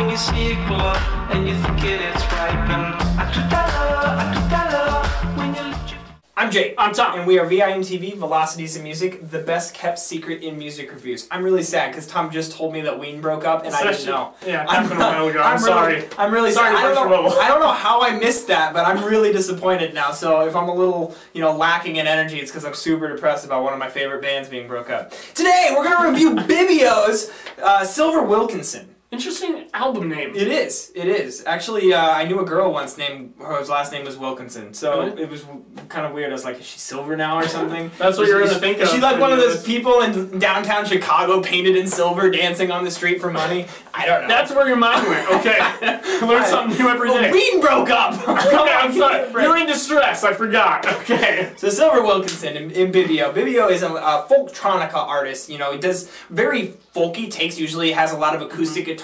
when you see it glow and you think it's right. And I tout à l'heure, when you lift your... I'm Jay. I'm Tom. And we are VIMTV, Velocities in Music, the best kept secret in music reviews. I'm really sad because Tom just told me that Ween broke up and I didn't know. Yeah, happened a while ago. I'm sorry. I'm really sorry. I don't know how I missed that, but I'm really disappointed now. So if I'm a little, lacking in energy, it's because I'm super depressed about one of my favorite bands being broke up. Today we're going to review Bibio's Silver Wilkinson. Interesting album name. It is. It is. Actually, I knew a girl once whose last name was Wilkinson, so really? It was kind of weird. I was like, is she silver now or something? That's what you're going to think of. Is she like one of those people in downtown Chicago painted in silver dancing on the street for money? I don't know. That's where your mind went. Okay. Learn something new every day. Ween broke up! Okay, I'm sorry. You're in distress. I forgot. Okay. So Silver Wilkinson in Bibio. Bibio is a folktronica artist. He does very folky takes. Usually has a lot of acoustic guitar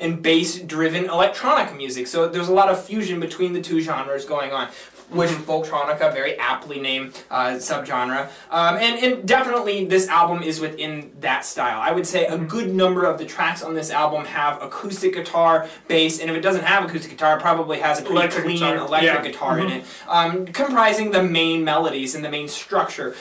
and bass-driven electronic music. So there's a lot of fusion between the two genres going on, which folktronica, very aptly named subgenre. And definitely this album is within that style. I would say a good number of the tracks on this album have acoustic guitar, bass, and if it doesn't have acoustic guitar, it probably has a pretty clean electric guitar in it, comprising the main melodies and the main structure.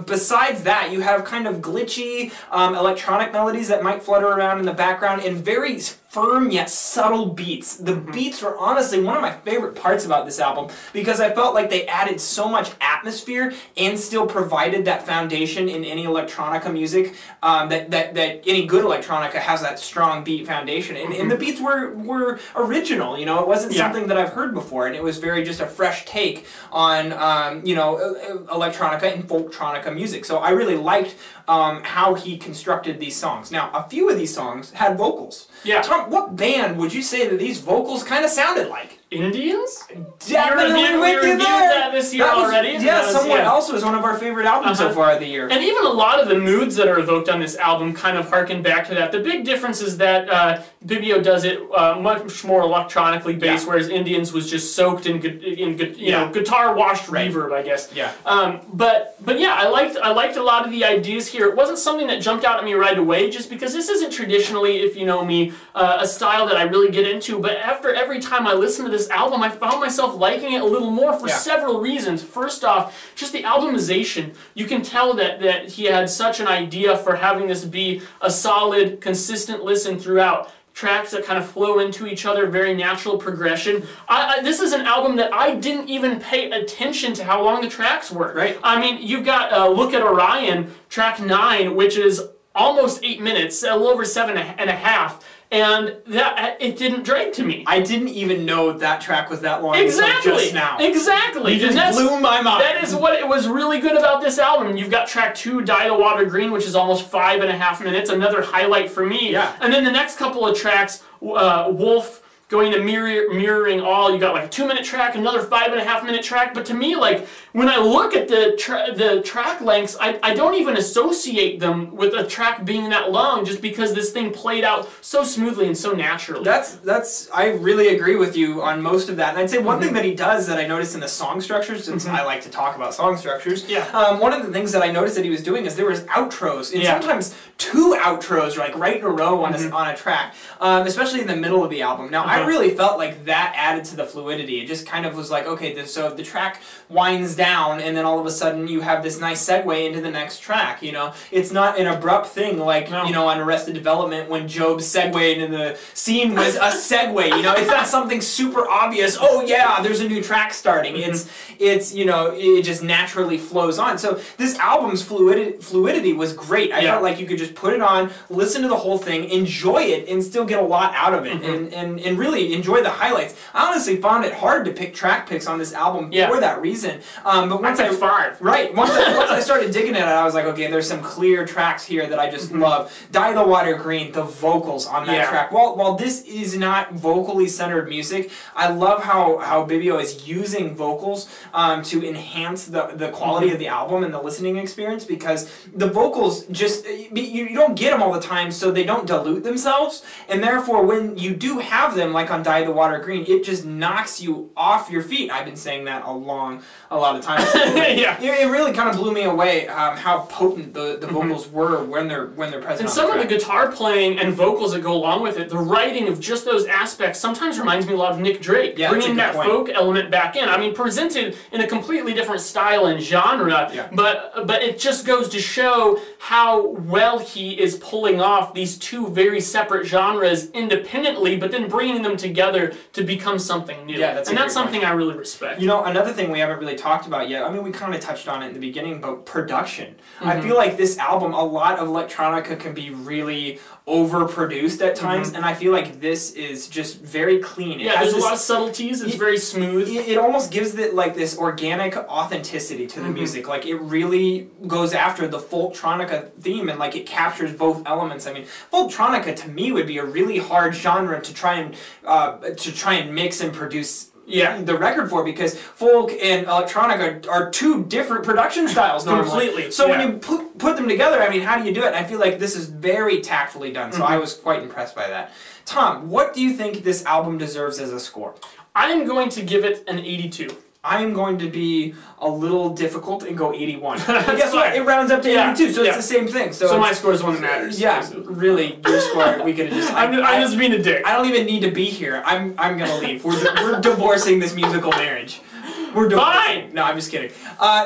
Besides that, you have kind of glitchy electronic melodies that might flutter around in the background and very firm yet subtle beats. The beats were honestly one of my favorite parts about this album because I felt like they added so much atmosphere and still provided that foundation in any electronica music that any good electronica has that strong beat foundation. And the beats were original, it wasn't something that I've heard before, and it was very just a fresh take on electronica and folktronica music. So I really liked how he constructed these songs. Now, a few of these songs had vocals. Yeah. Tom, what band would you say that these vocals kind of sounded like? Indians? Definitely with you there. That this year already. Yeah, Someone Else was one of our favorite albums so far of the year. And even a lot of the moods that are evoked on this album kind of harken back to that. The big difference is that Bibio does it much more electronically based, whereas Indians was just soaked in guitar washed reverb, I guess. Yeah. But yeah, I liked a lot of the ideas here. It wasn't something that jumped out at me right away, just because this isn't traditionally, if you know me, a style that I really get into. But after every time I listen to this album, I found myself liking it a little more for several reasons. First off, just the albumization. You can tell that he had such an idea for having this be a solid, consistent listen throughout. Tracks that kind of flow into each other, very natural progression. This is an album that I didn't even pay attention to how long the tracks were. Right. I mean, you've got Look at Orion, track 9, which is almost 8 minutes, a little over 7.5. And it didn't drag to me. I didn't even know that track was that long exactly. until just now. Exactly. You just blew my mind. That is what it was really good about this album. You've got track 2, Dye the Water Green, which is almost 5.5 minutes, another highlight for me. Yeah. And then the next couple of tracks, Wolf, going to mirroring all. You got like a 2-minute track, another 5.5-minute track. But to me, like when I look at the track lengths, I don't even associate them with a track being that long, just because this thing played out so smoothly and so naturally. I really agree with you on most of that. And I'd say one thing that he does that I noticed in the song structures, since I like to talk about song structures. Yeah. One of the things that I noticed that he was doing is there was outros, and sometimes 2 outros, like right in a row on a track, especially in the middle of the album. Now I really felt like that added to the fluidity. It just kind of was like, okay, so the track winds down, and then all of a sudden you have this nice segue into the next track. It's not an abrupt thing like on Arrested Development when Job's segue into the scene was a segue. It's not something super obvious. Oh yeah, there's a new track starting. It's it just naturally flows on. So this album's fluidity was great. I felt like you could just put it on, listen to the whole thing, enjoy it, and still get a lot out of it, and really enjoy the highlights. I honestly found it hard to pick track picks on this album for that reason. But once once I started digging at it, I was like, okay, there's some clear tracks here that I just love. Dye the Water Green, the vocals on that track. While this is not vocally centered music, I love how Bibio is using vocals to enhance the quality of the album and the listening experience, because the vocals just, you don't get them all the time, so they don't dilute themselves, and therefore when you do have them, like on Dye the Water Green, it just knocks you off your feet. I've been saying that a lot of of the time. Yeah. It really kind of blew me away how potent the vocals were when they're present. And some of the guitar playing and vocals that go along with it, the writing of just those aspects sometimes reminds me a lot of Nick Drake, bringing that folk element back in. I mean, presented in a completely different style and genre, but it just goes to show how well he is pulling off these two very separate genres independently, but then bringing them together to become something new. Yeah, that's something I really respect. You know, another thing we haven't really talked about yet, I mean, we kind of touched on it in the beginning, but production. I feel like this album, a lot of electronica can be really overproduced at times, and I feel like this is just very clean. Yeah, there's a lot of subtleties, it's very smooth. It almost gives it like this organic authenticity to the music. Like, it really goes after the folktronica theme, and like it captures both elements. I mean, folktronica to me would be a really hard genre to try and mix and produce the record for, because folk and electronica are two different production styles normally. Completely. So when you put them together, I mean, how do you do it? And I feel like this is very tactfully done, so I was quite impressed by that. Tom, what do you think this album deserves as a score? I am going to give it an 82. I am going to be a little difficult and go 81. Guess what? It rounds up to 82, so it's the same thing. So my score is the one that matters. Yeah, really, your score, we could have just... I'm just being a dick. I don't even need to be here. I'm going to leave. We're divorcing this musical marriage. We're fine! No, I'm just kidding.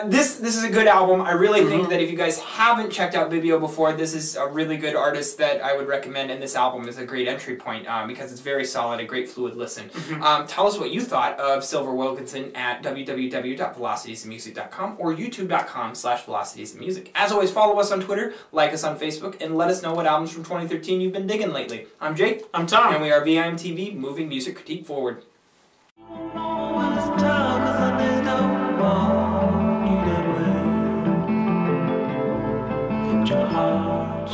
This is a good album. I really think that if you guys haven't checked out Bibio before, this is a really good artist that I would recommend, and this album is a great entry point because it's very solid, a great fluid listen. Tell us what you thought of Silver Wilkinson at www.velocitiesmusic.com or youtube.com/velocitiesmusic. As always, follow us on Twitter, like us on Facebook, and let us know what albums from 2013 you've been digging lately. I'm Jake. I'm Tom. And we are VIMTV, moving music critique forward. Your heart.